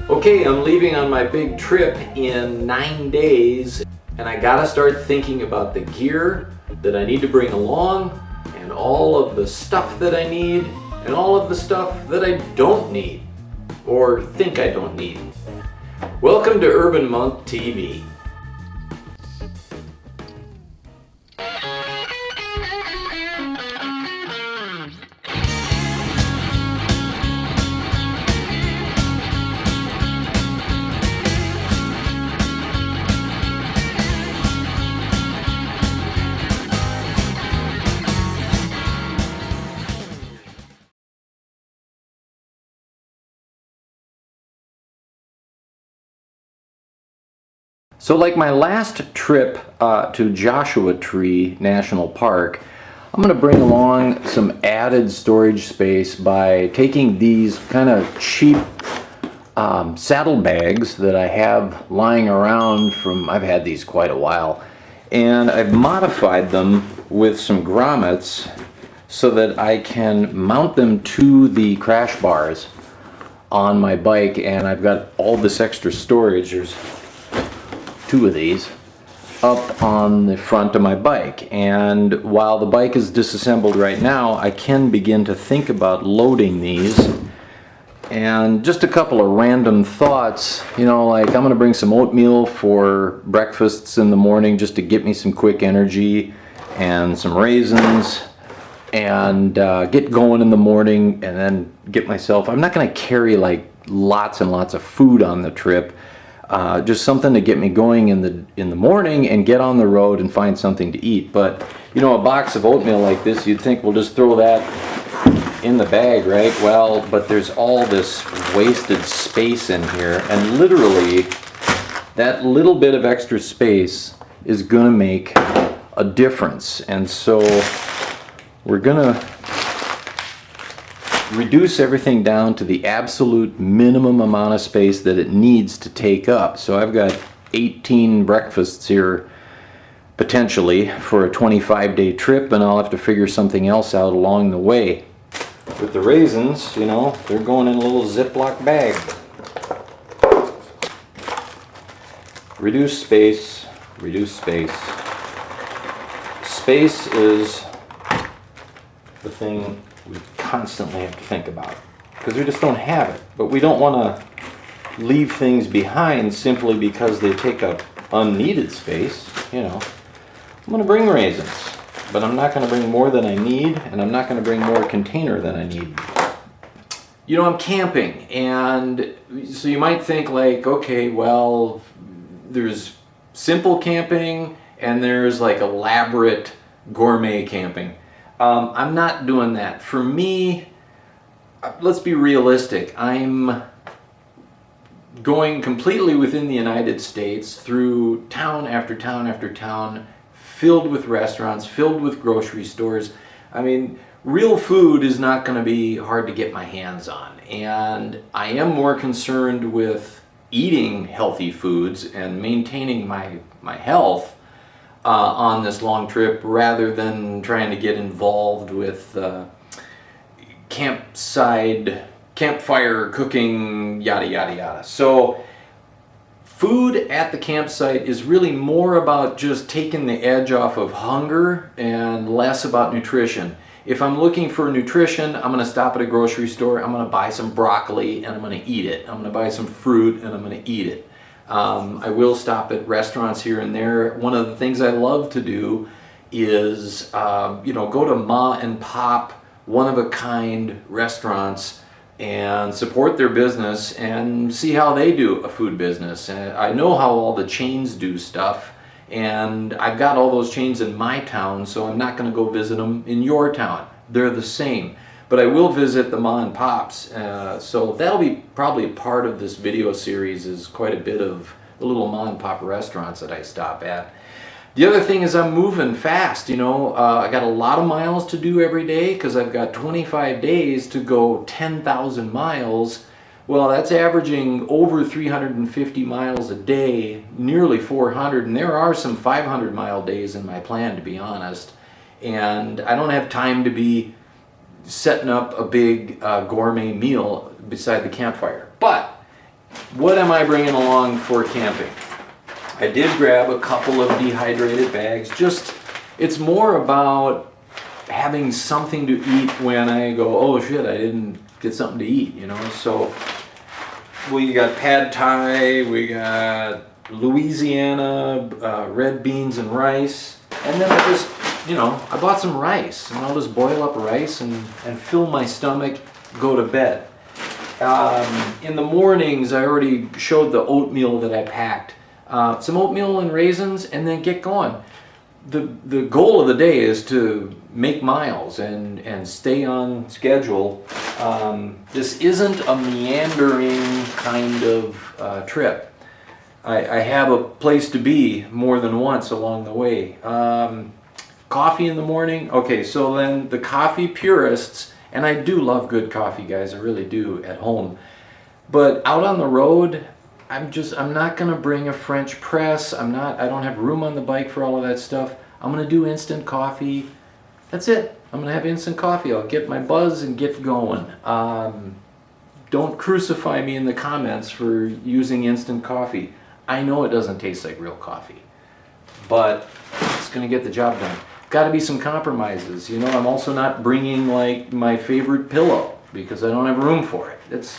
Okay, I'm leaving on my big trip in 9 days, and I gotta start thinking about the gear that I need to bring along, and all of the stuff that I need, and all of the stuff that I don't need, or think I don't need. Welcome to Urban Monk TV. So like my last trip to Joshua Tree National Park, I'm going to bring along some added storage space by taking these kind of cheap saddle bags that I have lying around from, I've had these quite a while, and I've modified them with some grommets so that I can mount them to the crash bars on my bike, and I've got all this extra storage. There's two of these up on the front of my bike, and while the bike is disassembled right now, I can begin to think about loading these. And just a couple of random thoughts, you know, like I'm gonna bring some oatmeal for breakfasts in the morning just to get me some quick energy, and some raisins, and get going in the morning, and then get myself, I'm not gonna carry like lots and lots of food on the trip. Just something to get me going in the morning and get on the road and find something to eat. But you know, a box of oatmeal like this, you'd think we'll just throw that in the bag, right? Well, but there's all this wasted space in here, and literally that little bit of extra space is gonna make a difference. And so we're gonna reduce everything down to the absolute minimum amount of space that it needs to take up. So I've got 18 breakfasts here potentially for a 25-day trip, and I'll have to figure something else out along the way. With the raisins, you know, they're going in a little Ziploc bag. Reduce space, reduce space. Space is the thing we constantly have to think about, because we just don't have it. But we don't want to leave things behind simply because they take up unneeded space. You know, I'm going to bring raisins, but I'm not going to bring more than I need, and I'm not going to bring more container than I need. You know, I'm camping, and so you might think like, okay, well, there's simple camping and there's like elaborate gourmet camping. I'm not doing that. For me, let's be realistic. I'm going completely within the United States through town after town after town, filled with restaurants, filled with grocery stores. I mean, real food is not going to be hard to get my hands on. And I am more concerned with eating healthy foods and maintaining my health on this long trip, rather than trying to get involved with campfire cooking, yada yada yada. So food at the campsite is really more about just taking the edge off of hunger and less about nutrition. If I'm looking for nutrition, I'm going to stop at a grocery store, I'm going to buy some broccoli and I'm going to eat it. I'm going to buy some fruit and I'm going to eat it. I will stop at restaurants here and there. One of the things I love to do is, you know, go to ma and pop, one-of-a-kind restaurants and support their business and see how they do a food business. And I know how all the chains do stuff, and I've got all those chains in my town, so I'm not going to go visit them in your town. They're the same. But I will visit the ma and pops, so that'll be probably a part of this video series, is quite a bit of the little ma and pop restaurants that I stop at. The other thing is I'm moving fast, you know. I got a lot of miles to do every day because I've got 25 days to go 10,000 miles. Well, that's averaging over 350 miles a day, nearly 400, and there are some 500-mile days in my plan, to be honest. And I don't have time to be setting up a big gourmet meal beside the campfire. But what am I bringing along for camping? I did grab a couple of dehydrated bags. Just, it's more about having something to eat when I go, oh shit, I didn't get something to eat, you know. So we got pad thai, we got Louisiana red beans and rice, and then I just, you know, I bought some rice, and I'll just boil up rice and fill my stomach, go to bed. In the mornings, I already showed the oatmeal that I packed. Some oatmeal and raisins, and then get going. The goal of the day is to make miles and stay on schedule. This isn't a meandering kind of trip. I have a place to be more than once along the way. Coffee in the morning. Okay, so then the coffee purists, and I do love good coffee, guys, I really do, at home. But out on the road, I'm not gonna bring a French press. I don't have room on the bike for all of that stuff. I'm gonna do instant coffee. That's it. I'm gonna have instant coffee. I'll get my buzz and get going. Don't crucify me in the comments for using instant coffee. I know it doesn't taste like real coffee, but it's gonna get the job done. Got to be some compromises. You know, I'm also not bringing like my favorite pillow because I don't have room for it. It's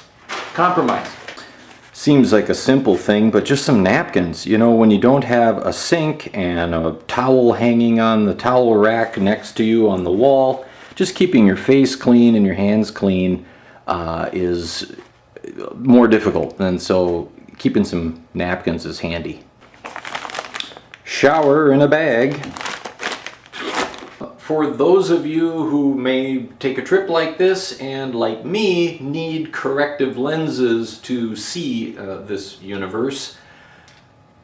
compromise. Seems like a simple thing, but just some napkins. You know, when you don't have a sink and a towel hanging on the towel rack next to you on the wall, just keeping your face clean and your hands clean is more difficult. And so keeping some napkins is handy. Shower in a bag. For those of you who may take a trip like this and, like me, need corrective lenses to see this universe,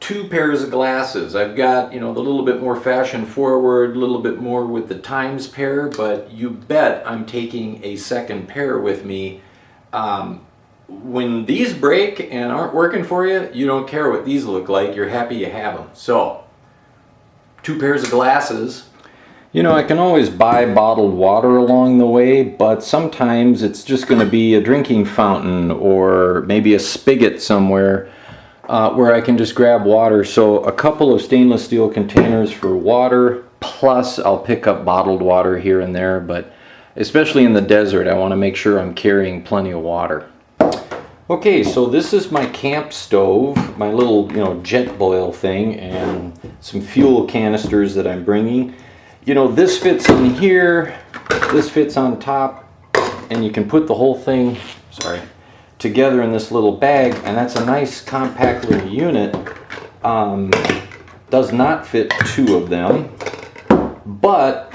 2 pairs of glasses. I've got, you know, the little bit more fashion forward, a little bit more with the times pair, but you bet I'm taking a second pair with me. When these break and aren't working for you, you don't care what these look like. You're happy you have them. So, 2 pairs of glasses. You know, I can always buy bottled water along the way, but sometimes it's just going to be a drinking fountain or maybe a spigot somewhere where I can just grab water. So a couple of stainless steel containers for water, plus I'll pick up bottled water here and there, but especially in the desert, I want to make sure I'm carrying plenty of water. Okay, so this is my camp stove, my little, you know, jet boil thing, and some fuel canisters that I'm bringing. You know, this fits in here, this fits on top, and you can put the whole thing, together in this little bag, and that's a nice compact little unit. Does not fit 2 of them, but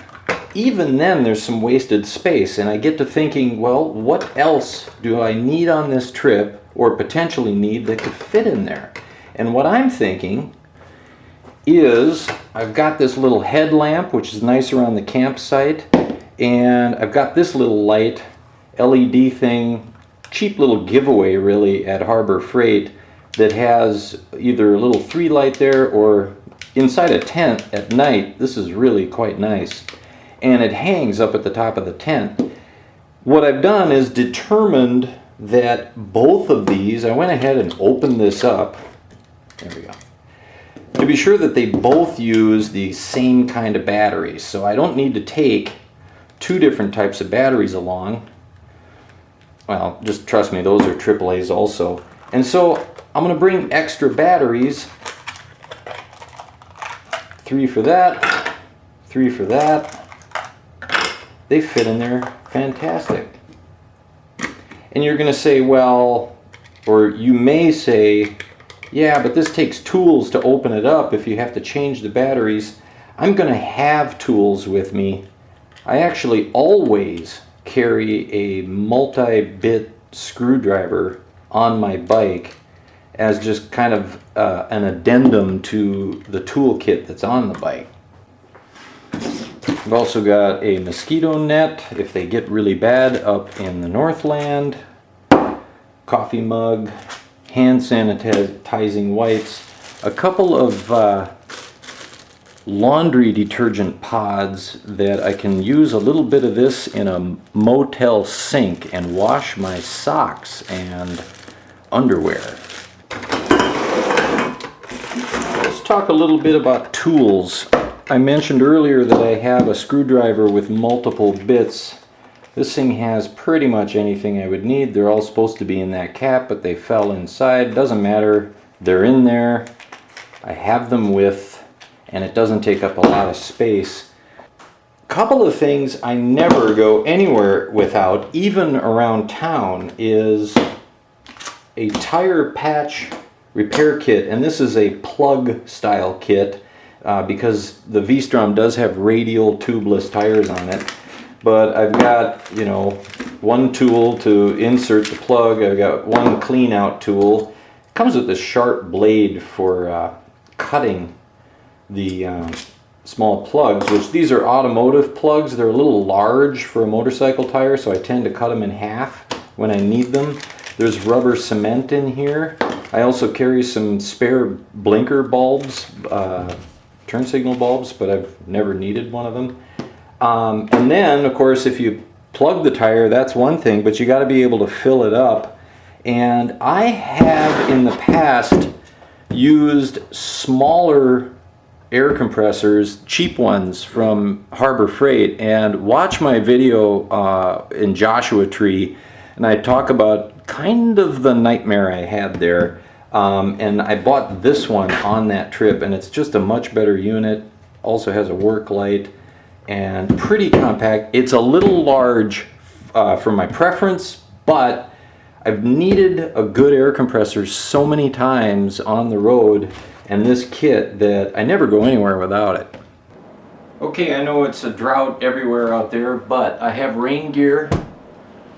even then there's some wasted space, and I get to thinking, well, what else do I need on this trip, or potentially need, that could fit in there? And what I'm thinking is, I've got this little headlamp, which is nice around the campsite, and I've got this little light, LED thing, cheap little giveaway really at Harbor Freight, that has either a little 3 light there or inside a tent at night. This is really quite nice, and it hangs up at the top of the tent. What I've done is determined that both of these, I went ahead and opened this up, there we go, to be sure that they both use the same kind of batteries. So I don't need to take 2 different types of batteries along. Well, just trust me, those are AAAs also. And so I'm going to bring extra batteries. 3 for that, 3 for that. They fit in there fantastic. And you're going to say, well, or you may say, yeah, but this takes tools to open it up if you have to change the batteries. I'm going to have tools with me. I actually always carry a multi-bit screwdriver on my bike as just kind of an addendum to the toolkit that's on the bike. I've also got a mosquito net if they get really bad up in the Northland, coffee mug, hand sanitizing wipes, a couple of laundry detergent pods that I can use a little bit of this in a motel sink and wash my socks and underwear. talk a little bit about tools. I mentioned earlier that I have a screwdriver with multiple bits. This thing has pretty much anything I would need. They're all supposed to be in that cap, but they fell inside. Doesn't matter. They're in there. I have them with, and it doesn't take up a lot of space. Couple of things I never go anywhere without, even around town, is a tire patch repair kit, and this is a plug style kit because the V-Strom does have radial tubeless tires on it. But I've got, you know, one tool to insert the plug. I've got one clean out tool. It comes with a sharp blade for cutting the small plugs, which these are automotive plugs. They're a little large for a motorcycle tire, so I tend to cut them in half when I need them. There's rubber cement in here. I also carry some spare blinker bulbs, turn signal bulbs, but I've never needed one of them. And then, of course, if you plug the tire, that's one thing, but you got to be able to fill it up. And I have in the past used smaller air compressors, cheap ones from Harbor Freight, and watch my video in Joshua Tree, and I talk about kind of the nightmare I had there. And I bought this one on that trip, and it's just a much better unit. Also has a work light and pretty compact. It's a little large for my preference, but I've needed a good air compressor so many times on the road and this kit that I never go anywhere without it. Okay, I know it's a drought everywhere out there, but I have rain gear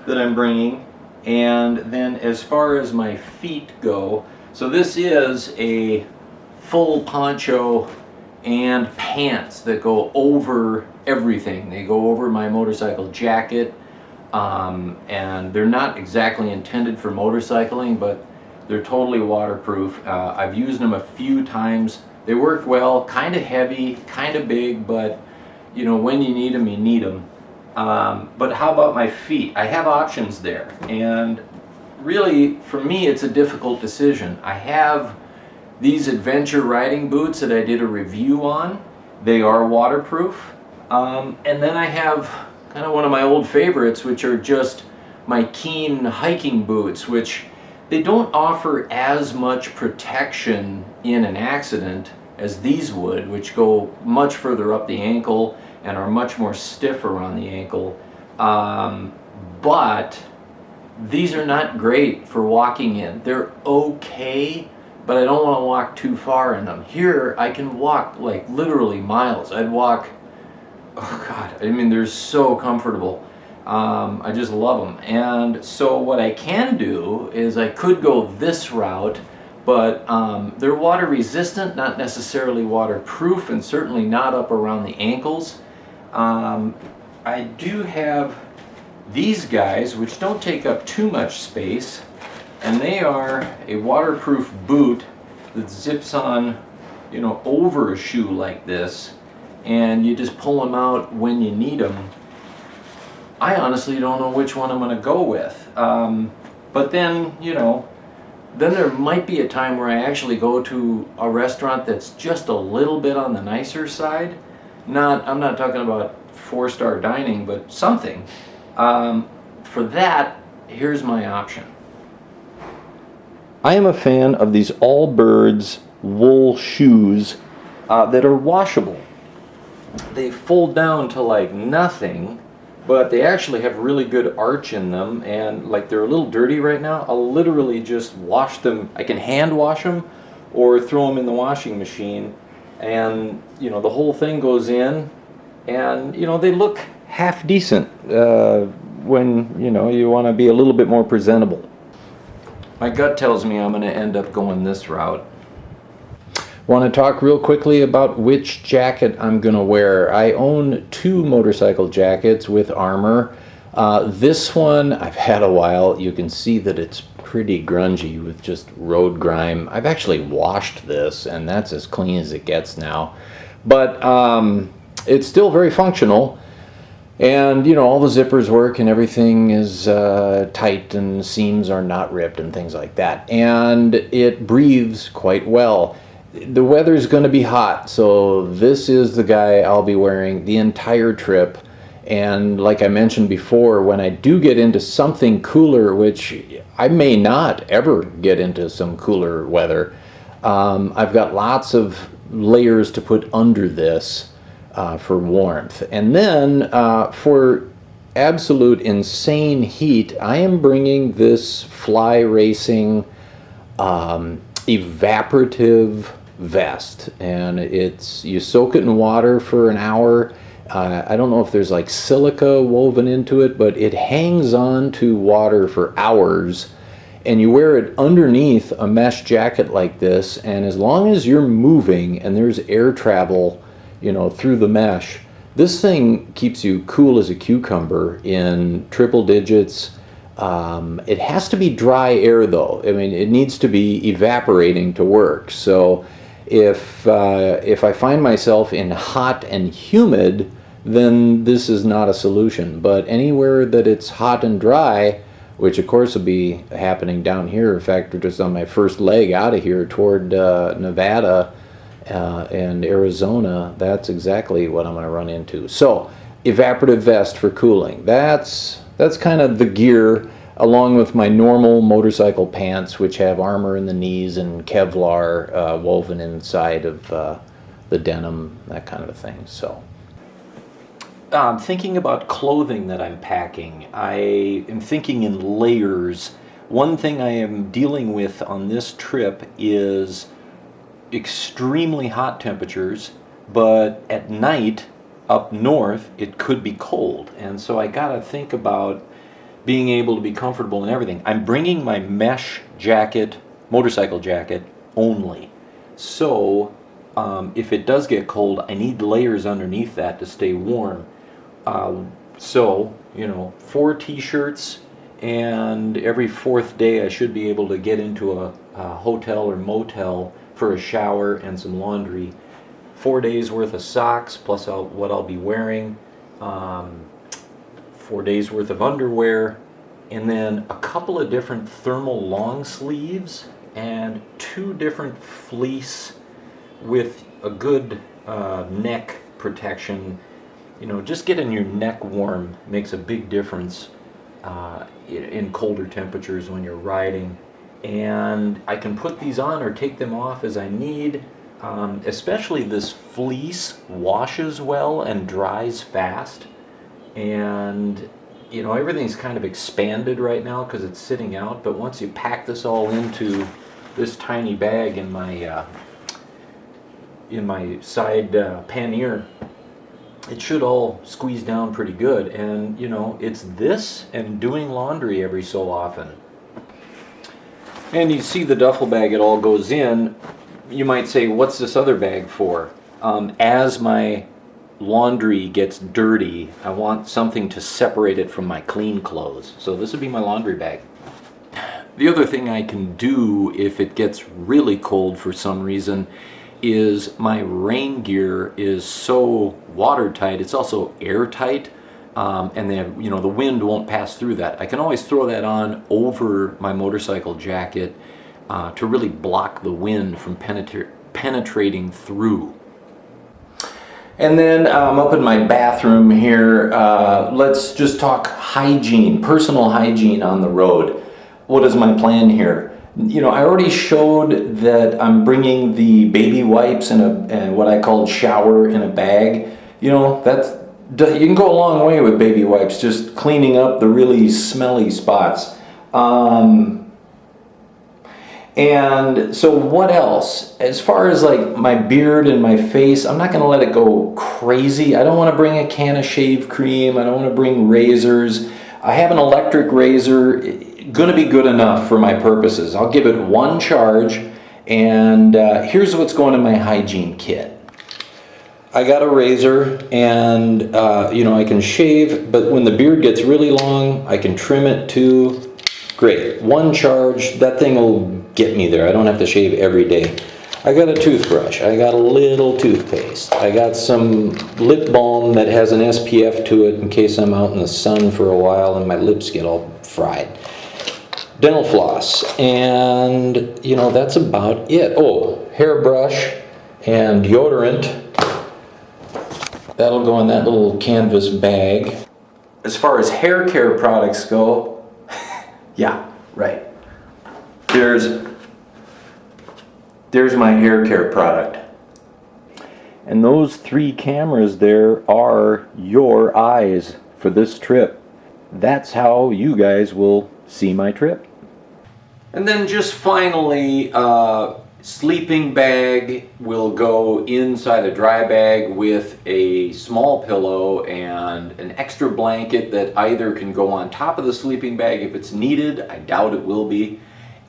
that I'm bringing. And then as far as my feet go, so this is a full poncho and pants that go over everything. They go over my motorcycle jacket, and they're not exactly intended for motorcycling, but they're totally waterproof. I've used them a few times. They work well, kind of heavy, kind of big, but you know, when you need them, you need them. But how about my feet? I have options there, and really for me it's a difficult decision. I have these adventure riding boots that I did a review on. They are waterproof. And then I have kind of one of my old favorites, which are just my Keen hiking boots, which they don't offer as much protection in an accident as these would, which go much further up the ankle and are much more stiff around the ankle. But these are not great for walking in. They're okay, but I don't want to walk too far in them. Here I can walk like literally miles. I'd walk, oh God, I mean, they're so comfortable. I just love them. And so what I can do is I could go this route, but they're water resistant, not necessarily waterproof, and certainly not up around the ankles. I do have these guys, which don't take up too much space, and they are a waterproof boot that zips on, you know, over a shoe like this, and you just pull them out when you need them. I honestly don't know which one I'm going to go with, but then, you know, then there might be a time where I actually go to a restaurant that's just a little bit on the nicer side. I'm not talking about 4-star dining, but something. For that, here's my option. I am a fan of these Allbirds wool shoes that are washable. They fold down to like nothing, but they actually have really good arch in them, and like they're a little dirty right now. I'll literally just wash them. I can hand wash them or throw them in the washing machine, and you know, the whole thing goes in, and you know, they look half decent when you know, you want to be a little bit more presentable. My gut tells me I'm going to end up going this route. Want to talk real quickly about which jacket I'm going to wear. I own 2 motorcycle jackets with armor. This one I've had a while. You can see that it's pretty grungy with just road grime. I've actually washed this, and that's as clean as it gets now. But it's still very functional. And you know, all the zippers work and everything is tight and seams are not ripped and things like that. And it breathes quite well. the weather's going to be hot, so this is the guy I'll be wearing the entire trip. And like I mentioned before, when I do get into something cooler, which I may not ever get into some cooler weather, I've got lots of layers to put under this for warmth. And then for absolute insane heat, I am bringing this fly racing evaporative vest, and you soak it in water for an hour. I don't know if there's like silica woven into it, but it hangs on to water for hours, and you wear it underneath a mesh jacket like this, and as long as you're moving and there's air travel, you know, through the mesh, this thing keeps you cool as a cucumber in triple digits. It has to be dry air though. I mean, it needs to be evaporating to work. So if I find myself in hot and humid, then this is not a solution. But anywhere that it's hot and dry, which of course will be happening down here. In fact, just on my first leg out of here toward Nevada and Arizona, that's exactly what I'm going to run into. So evaporative vest for cooling. That's kind of the gear, along with my normal motorcycle pants, which have armor in the knees and Kevlar woven inside of the denim, that kind of a thing. So thinking about clothing that I'm packing, I am thinking in layers. One thing I am dealing with on this trip is extremely hot temperatures, but at night up north it could be cold, and so I gotta think about being able to be comfortable and everything. I'm bringing my mesh jacket, motorcycle jacket only, so if it does get cold, I need layers underneath that to stay warm. So, you know, 4 t-shirts, and every 4th day I should be able to get into a hotel or motel for a shower and some laundry. 4 days worth of socks plus what I'll be wearing, 4 days worth of underwear, and then a couple of different thermal long sleeves and 2 different fleece with a good neck protection. You know, just getting your neck warm makes a big difference in colder temperatures when you're riding. And I can put these on or take them off as I need. Especially this fleece washes well and dries fast. And, you know, everything's kind of expanded right now because it's sitting out. But once you pack this all into this tiny bag in my side pannier, it should all squeeze down pretty good. And you know, it's this and doing laundry every so often. And you see the duffel bag, it all goes in. You might say, what's this other bag for? As my laundry gets dirty, I want something to separate it from my clean clothes. So this would be my laundry bag. The other thing I can do if it gets really cold for some reason is my rain gear is so watertight, it's also airtight, and then, you know, the wind won't pass through that. I can always throw that on over my motorcycle jacket to really block the wind from penetrating through. And then up in my bathroom here, let's just talk hygiene, personal hygiene on the road. What is my plan here? You know, I already showed that I'm bringing the baby wipes and what I called shower in a bag. You know, you can go a long way with baby wipes, just cleaning up the really smelly spots. And so what else? As far as like my beard and my face, I'm not going to let it go crazy. I don't want to bring a can of shave cream. I don't want to bring razors. I have an electric razor. Going to be good enough for my purposes. I'll give it 1 charge, and here's what's going in my hygiene kit. I got a razor, and you know, I can shave, but when the beard gets really long, I can trim it too. Great, 1 charge, that thing will get me there. I don't have to shave every day. I got a toothbrush, I got a little toothpaste, I got some lip balm that has an SPF to it in case I'm out in the sun for a while and my lips get all fried. dental floss, and you know, that's about it. Oh, hairbrush and deodorant. That'll go in that little canvas bag. As far as hair care products go, yeah, right. There's my hair care product. And those 3 cameras there are your eyes for this trip. That's how you guys will see my trip. And then just finally, sleeping bag will go inside a dry bag with a small pillow and an extra blanket that either can go on top of the sleeping bag if it's needed. I doubt it will be.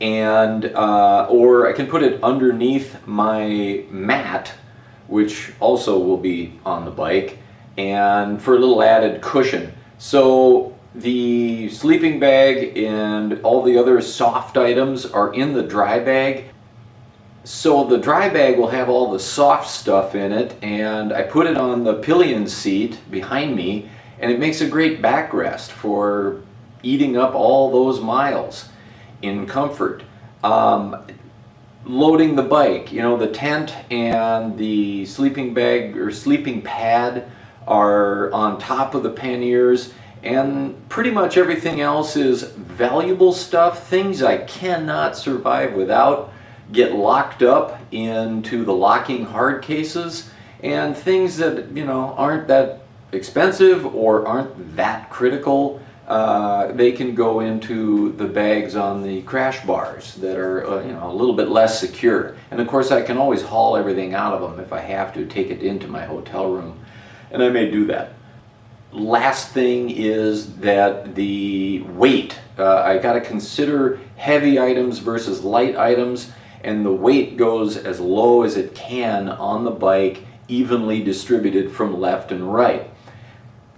And or I can put it underneath my mat, which also will be on the bike, and for a little added cushion. So the sleeping bag and all the other soft items are in the dry bag. So the dry bag will have all the soft stuff in it, and I put it on the pillion seat behind me, and it makes a great backrest for eating up all those miles in comfort. Loading the bike, you know, the tent and the sleeping bag or sleeping pad are on top of the panniers, and pretty much everything else is valuable stuff, things I cannot survive without, get locked up into the locking hard cases, and things that, you know, aren't that expensive or aren't that critical, they can go into the bags on the crash bars that are you know, a little bit less secure. And of course I can always haul everything out of them if I have to, take it into my hotel room, and I may do that. Last thing is that the weight. I got to consider heavy items versus light items, and the weight goes as low as it can on the bike, evenly distributed from left and right.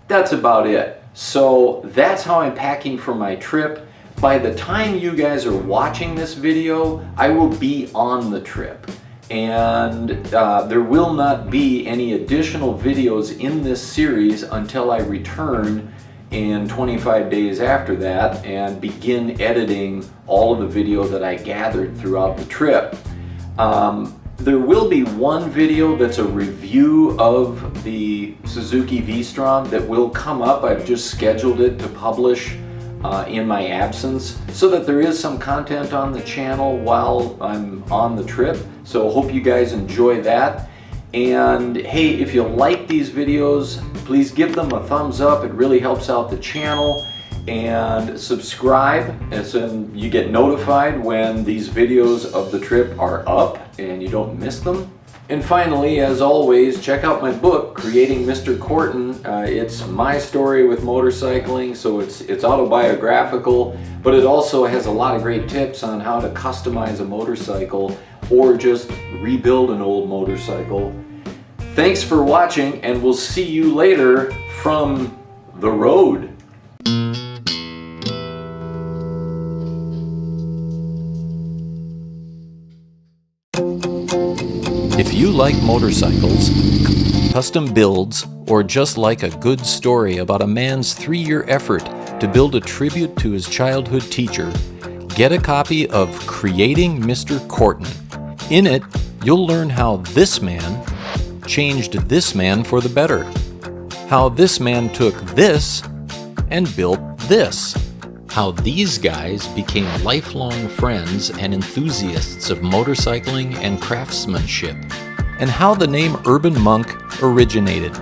That's about it. So that's how I'm packing for my trip. By the time you guys are watching this video, I will be on the trip, and there will not be any additional videos in this series until I return in 25 days after that and begin editing all of the video that I gathered throughout the trip. There will be one video that's a review of the Suzuki V-Strom that will come up. I've just scheduled it to publish in my absence, so that there is some content on the channel while I'm on the trip. So hope you guys enjoy that. And hey, if you like these videos, please give them a thumbs up. It really helps out the channel. And subscribe, and so you get notified when these videos of the trip are up and you don't miss them. And finally, as always, check out my book, Creating Mr. Corton. It's my story with motorcycling, so it's autobiographical, but it also has a lot of great tips on how to customize a motorcycle or just rebuild an old motorcycle. Thanks for watching, and we'll see you later from the road. If you like motorcycles, custom builds, or just like a good story about a man's 3-year effort to build a tribute to his childhood teacher, get a copy of Creating Mr. Corton. In it, you'll learn how this man changed this man for the better. How this man took this and built this. How these guys became lifelong friends and enthusiasts of motorcycling and craftsmanship, and how the name Urban Monk originated.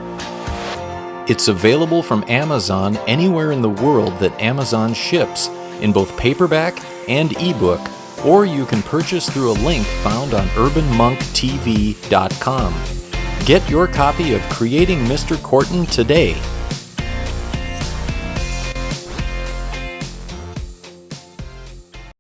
It's available from Amazon anywhere in the world that Amazon ships, in both paperback and ebook, or you can purchase through a link found on urbanmonktv.com. Get your copy of Creating Mr. Corton today.